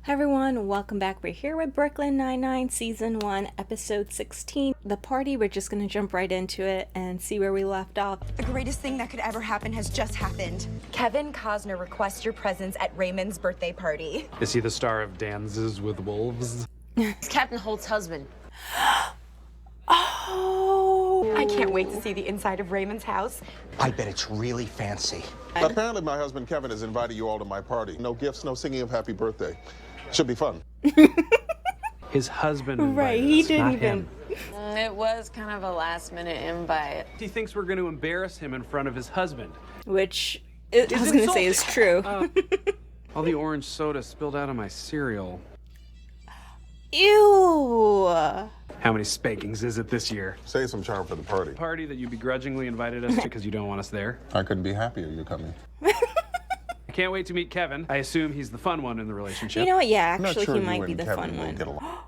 Hi everyone, welcome back. We're here with Brooklyn Nine-Nine Season 1, Episode 16. The party, we're just gonna jump right into it and see where we left off. The greatest thing that could ever happen has just happened. Kevin Costner requests your presence at Raymond's birthday party. Is he the star of Dances with Wolves? It's Captain Holt's husband. Oh! I can't wait to see the inside of Raymond's house. I bet it's really fancy. Apparently my husband Kevin has invited you all to my party. No gifts, no singing of happy birthday. Should be fun. His husband Right, invited he us, didn't not even. him. It was kind of a last-minute invite. He thinks we're going to embarrass him in front of his husband. Which, I was gonna say is true. All the orange soda spilled out of my cereal. Ew! How many spankings is it this year? Save some charm for the party. Party that you begrudgingly invited us to because you don't want us there. I couldn't be happier you're coming. I can't wait to meet Kevin. I assume he's the fun one in the relationship. You know what? Yeah, I'm not actually, sure he you might and be the Kevin fun will one. get along.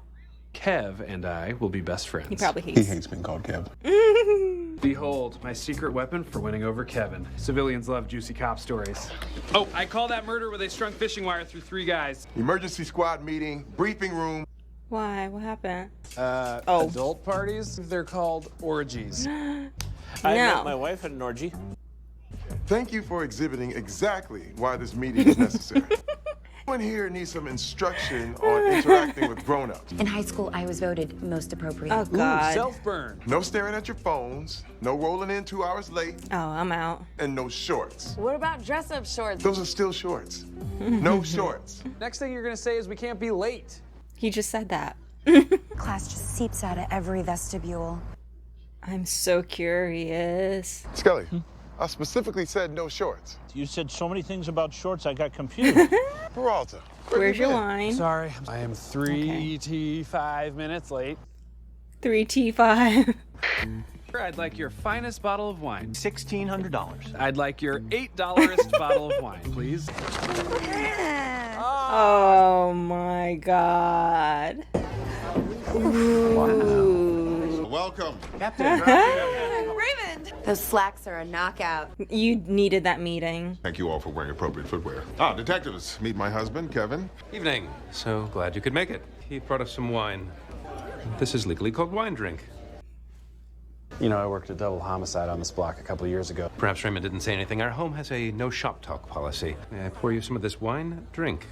Kev and I will be best friends. He probably He hates. hates being called Kev. Behold, my secret weapon for winning over Kevin. Civilians love juicy cop stories. Oh, I call that murder where they strung fishing wire through 3 guys. Emergency squad meeting, briefing room. Why? What happened? Adult parties, they're called orgies. I met No. my wife at an orgy. Thank you for exhibiting exactly why this meeting is necessary. Everyone here needs some instruction on interacting with grown-ups. In high school, I was voted most appropriate. Oh God. Self-burn. No staring at your phones, no rolling in 2 hours late, Oh, I'm out. and no shorts. What about dress-up shorts? Those are still shorts. No shorts. Next thing you're gonna say is we can't be late. He just said that. Class just seeps out of every vestibule. I'm so curious. Scully, I specifically said no shorts. You said so many things about shorts, I got confused. Peralta, where Where's you your been? wine? Sorry, I am 5 minutes late. 3T5. I'd like your finest bottle of wine. $1,600. I'd like your $8 bottle of wine, please. Oh my God. Ooh. Welcome. Raymond! Those slacks are a knockout. You needed that meeting. Thank you all for wearing appropriate footwear. Detectives, meet my husband, Kevin. Evening. So glad you could make it. He brought us some wine. This is legally called wine drink. You know, I worked a double homicide on this block a couple years ago. Perhaps Raymond didn't say anything. Our home has a no shop talk policy. May I pour you some of this wine? Drink.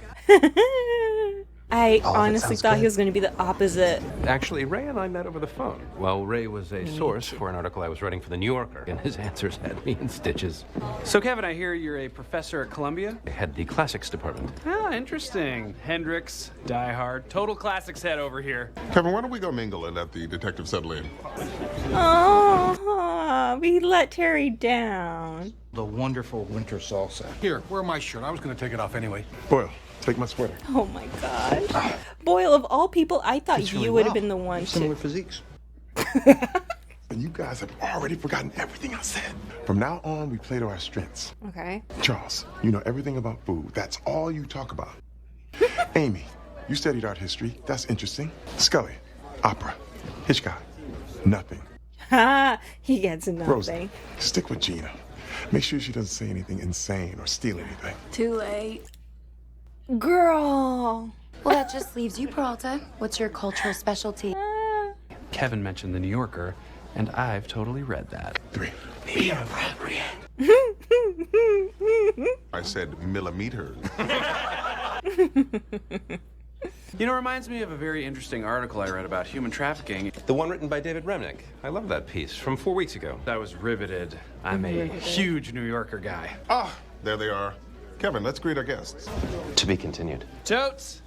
I All of it honestly sounds thought he good. was going to be the opposite. Actually, Ray and I met over the phone. Well, Ray was a source for an article I was writing for the New Yorker, and his answers had me in stitches. So, Kevin, I hear you're a professor at Columbia? I had the classics department. Ah, interesting. Hendrix, Die Hard, total classics head over here. Kevin, why don't we go mingle and let the detective settle in? Oh, we let Terry down. The wonderful winter salsa. Here, wear my shirt. I was going to take it off anyway. Boyle, take my sweater. Oh my God. Boyle, of all people, I thought you would have been the one Similar to. physiques. And you guys have already forgotten everything I said. From now on, we play to our strengths. Okay. Charles, you know everything about food. That's all you talk about. Amy, you studied art history. That's interesting. Scully, opera. Hitchcock, nothing. Ha! He gets Rosie, nothing. stick with Gina. Make sure she doesn't say anything insane or steal anything. Too late. Girl. Well, that just leaves you, Peralta. What's your cultural specialty? Kevin mentioned the New Yorker, and I've totally read that. 3. I said millimeters. You know, it reminds me of a very interesting article I read about human trafficking. The one written by David Remnick. I love that piece from 4 weeks ago. I was riveted. I'm a huge New Yorker guy. There they are. Kevin, let's greet our guests. To be continued. Totes!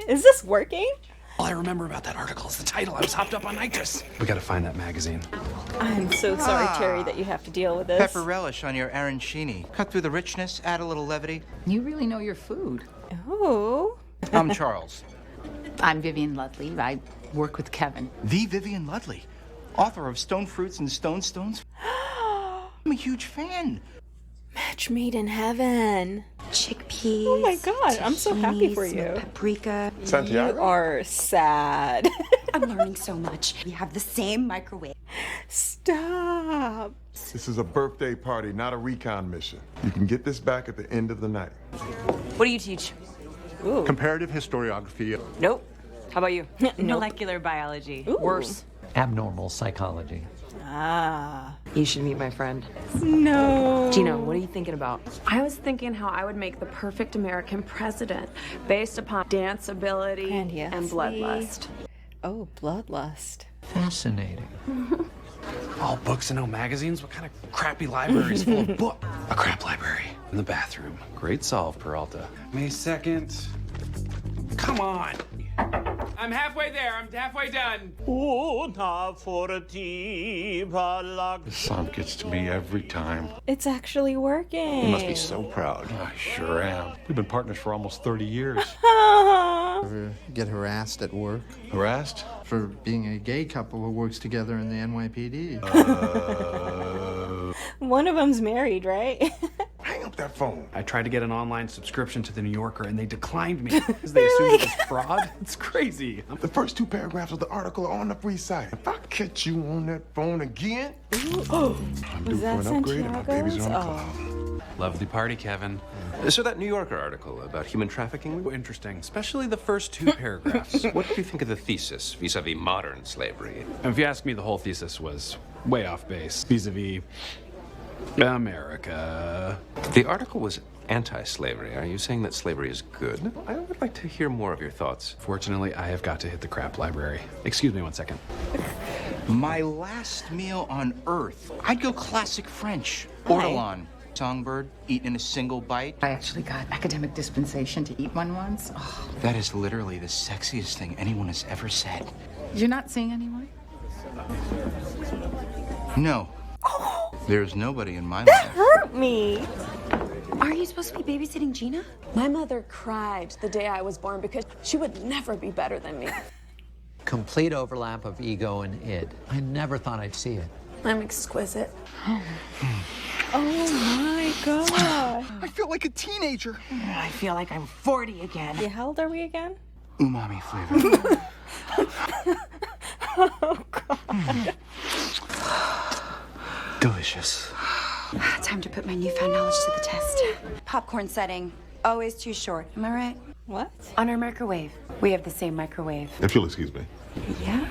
Is this working? All I remember about that article is the title. I was hopped up on nitrous. We gotta find that magazine. I'm so sorry, Terry, that you have to deal with this. Pepper relish on your arancini. Cut through the richness, add a little levity. You really know your food. Oh. I'm Charles. I'm Vivian Ludley. I work with Kevin. The Vivian Ludley, author of Stone Fruits and Stone Stones. I'm a huge fan. Match made in heaven. Chickpeas. Oh my God, I'm so happy for tahinis, you. Paprika. You Santiago? are sad. I'm learning so much. We have the same microwave. Stop. This is a birthday party, not a recon mission. You can get this back at the end of the night. What do you teach? Ooh. Comparative historiography. Nope. How about you? Molecular biology. Ooh. Worse. Abnormal psychology. Ah. You should meet my friend. No. Gina, what are you thinking about? I was thinking how I would make the perfect American president based upon dance ability and bloodlust. Oh, bloodlust. Fascinating. All books and no magazines? What kind of crappy library is full of books? A crap library. In the bathroom. Great solve, Peralta. May 2nd. Come on. I'm halfway there. I'm halfway done. This song gets to me every time. It's actually working. You must be so proud. I sure am. We've been partners for almost 30 years. Ever get harassed at work? Harassed? For being a gay couple who works together in the NYPD. One of them's married, right? Hang up that phone. I tried to get an online subscription to The New Yorker and they declined me because they assumed it was fraud. It's crazy. The first 2 paragraphs of the article are on the free site. If I catch you on that phone again, I'm due for an upgrade and my baby's on the cloud. Lovely party, Kevin. So that New Yorker article about human trafficking? Interesting, especially the first 2 paragraphs. What do you think of the thesis vis-a-vis modern slavery? If you ask me, the whole thesis was way off base vis-a-vis America. The article was anti-slavery. Are you saying that slavery is good? I would like to hear more of your thoughts. Fortunately, I have got to hit the crap library. Excuse me 1 second. My last meal on Earth. I'd go classic French. Ortolan. Songbird, eaten in a single bite. I actually got academic dispensation to eat one once. Oh. That is literally the sexiest thing anyone has ever said. You're not seeing anyone? No. There's nobody in my That life. hurt me. Are you supposed to be babysitting Gina? My mother cried the day I was born because she would never be better than me. Complete overlap of ego and id. I never thought I'd see it. I'm exquisite. Oh my god. I feel like a teenager. I feel like I'm 40 again. Yeah, how old are we again? Umami flavor. Oh god. Delicious. Time to put my newfound knowledge to the test. Popcorn setting. Always too short. Am I right? What? On our microwave. We have the same microwave. If you'll excuse me. Yeah?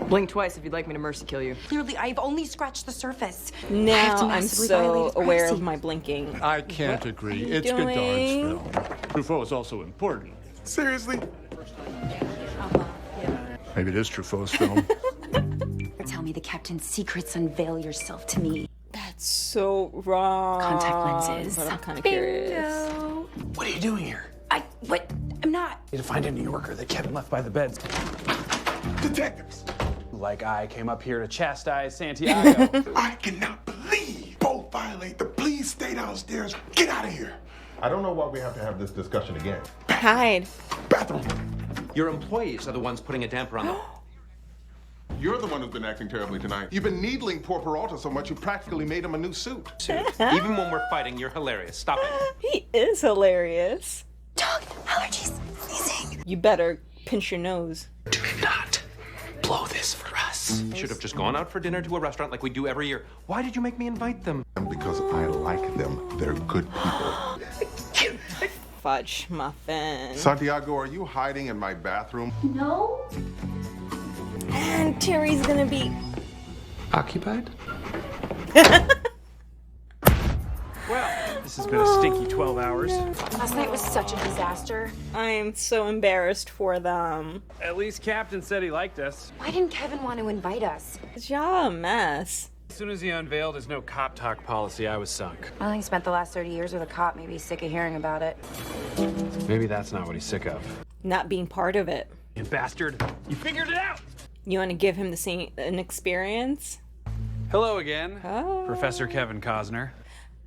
Blink twice if you'd like me to mercy kill you. Clearly, I've only scratched the surface. Now I'm massively so violate aware privacy. of my blinking. I can't agree. you It's doing? Godard's film. Truffaut is also important. Seriously? Maybe it is Truffaut's film. Tell me the captain's secrets. Unveil yourself to me. That's so wrong. Contact lenses. But I'm kind of curious. What are you doing here? What? I'm not. Need to find a New Yorker that Kevin left by the beds. Detectives! Like I came up here to chastise Santiago. I cannot believe both violate the please stay downstairs. Get out of here. I don't know why we have to have this discussion again. Hide. Bathroom. Your employees are the ones putting a damper on the... You're the one who's been acting terribly tonight. You've been needling poor Peralta so much you practically made him a new suit. Even when we're fighting, you're hilarious. Stop it. He is hilarious. Dog allergies. Sneezing. You better pinch your nose. Do not blow this for us. You should have just gone out for dinner to a restaurant like we do every year. Why did you make me invite them? Because I like them. They're good people. Fudge muffin. Santiago, are you hiding in my bathroom? No? And Terry's gonna be Occupied? Well, this has been a stinky 12 hours. Last night was such a disaster. I am so embarrassed for them. At least Captain said he liked us. Why didn't Kevin want to invite us? Y'all a mess. As soon as he unveiled his no cop talk policy, I was sunk. I think he spent the last 30 years with a cop. Maybe he's sick of hearing about it. Maybe that's not what he's sick of. Not being part of it. You bastard. You figured it out! You want to give him an experience? Hello again, Oh. Professor Kevin Costner.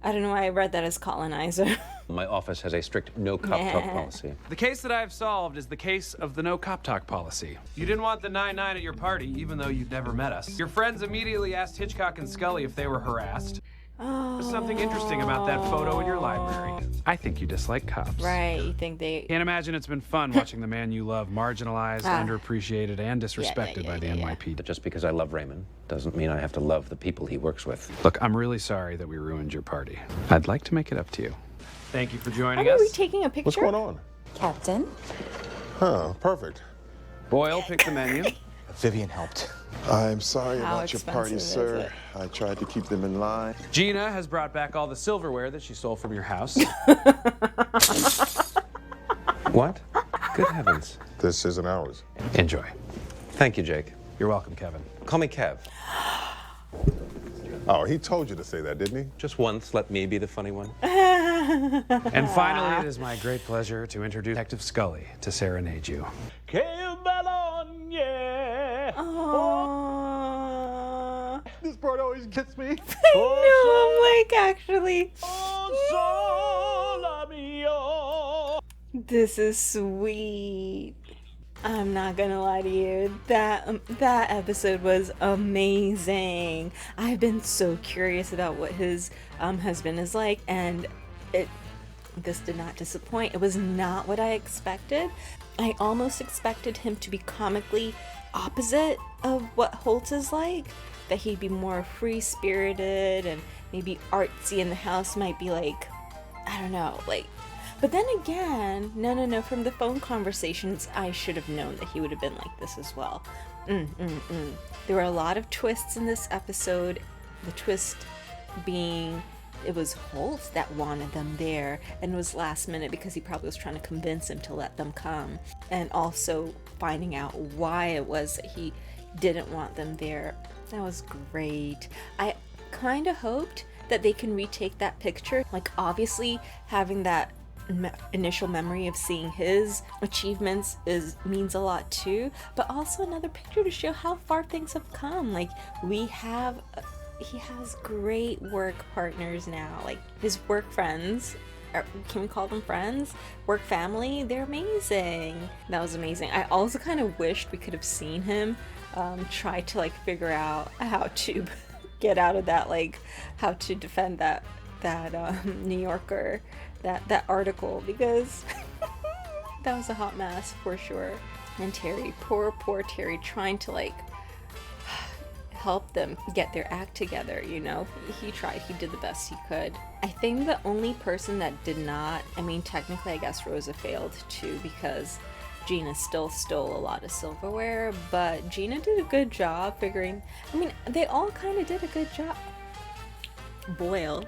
I don't know why I read that as colonizer. My office has a strict no cop talk policy. The case that I've solved is the case of the no cop talk policy. You didn't want the 9-9 at your party, even though you'd never met us. Your friends immediately asked Hitchcock and Scully if they were harassed. There's something interesting about that photo in your library. I think you dislike cops. Right, you think they... Can't imagine it's been fun watching the man you love marginalized, underappreciated, and disrespected by the NYPD. But just because I love Raymond doesn't mean I have to love the people he works with. Look, I'm really sorry that we ruined your party. I'd like to make it up to you. Thank you for joining Are us. we taking a picture? What's going on? Captain? Huh, perfect. Boyle picked the menu. Vivian helped. I'm sorry How about your party, expensive is sir. it? I tried to keep them in line. Gina has brought back all the silverware that she stole from your house. What? Good heavens. This isn't ours. Enjoy. Thank you, Jake. You're welcome, Kevin. Call me Kev. Oh, he told you to say that, didn't he? Just once, let me be the funny one. And finally, it is my great pleasure to introduce Detective Scully to serenade you. Aww. This part always gets me. I know, like, actually. This is sweet. I'm not gonna lie to you. That episode was amazing. I've been so curious about what his husband is like, and this did not disappoint. It was not what I expected. I almost expected him to be comically opposite of what Holt is like. That he'd be more free-spirited and maybe artsy, and the house might be like, I don't know, like. But then again, no, from the phone conversations, I should have known that he would have been like this as well. There were a lot of twists in this episode. The twist being it was Holt that wanted them there, and it was last minute because he probably was trying to convince him to let them come. And also finding out why it was that he didn't want them there. That was great. I kind of hoped that they can retake that picture. Like, obviously, having that initial memory of seeing his achievements means a lot too, but also another picture to show how far things have come. Like, he has great work partners now, like his work friends, or can we call them friends? Work family, they're amazing. That was amazing. I also kind of wished we could have seen him try to like figure out how to get out of that, like how to defend that New Yorker, that article, because that was a hot mess for sure. And Terry, poor Terry, trying to like help them get their act together, you know. He tried, he did the best he could. I think the only person that did not, I mean, technically I guess Rosa failed too, because Gina still stole a lot of silverware, but Gina did a good job figuring, I mean, they all kind of did a good job. Boyle.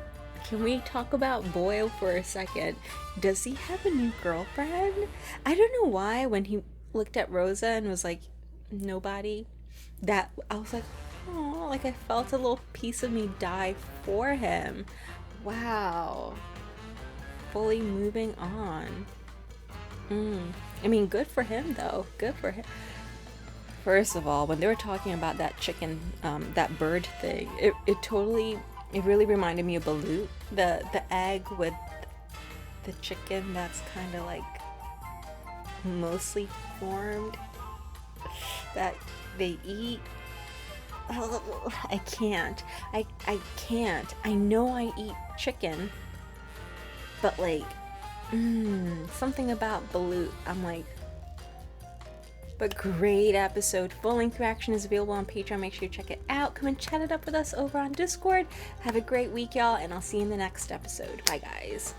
Can we talk about Boyle for a second? Does he have a new girlfriend? I don't know why when he looked at Rosa and was like, nobody, that I was like, oh, like I felt a little piece of me die for him. Wow. Fully moving on. I mean, good for him though. Good for him. First of all, when they were talking about that chicken, that bird thing, it really reminded me of Balut. The egg with the chicken that's kind of like mostly formed that they eat. Oh, I can't. I can't. I know I eat chicken, but like, something about Balut, I'm like. But great episode. Full-length reaction is available on Patreon. Make sure you check it out. Come and chat it up with us over on Discord. Have a great week, y'all, and I'll see you in the next episode. Bye, guys.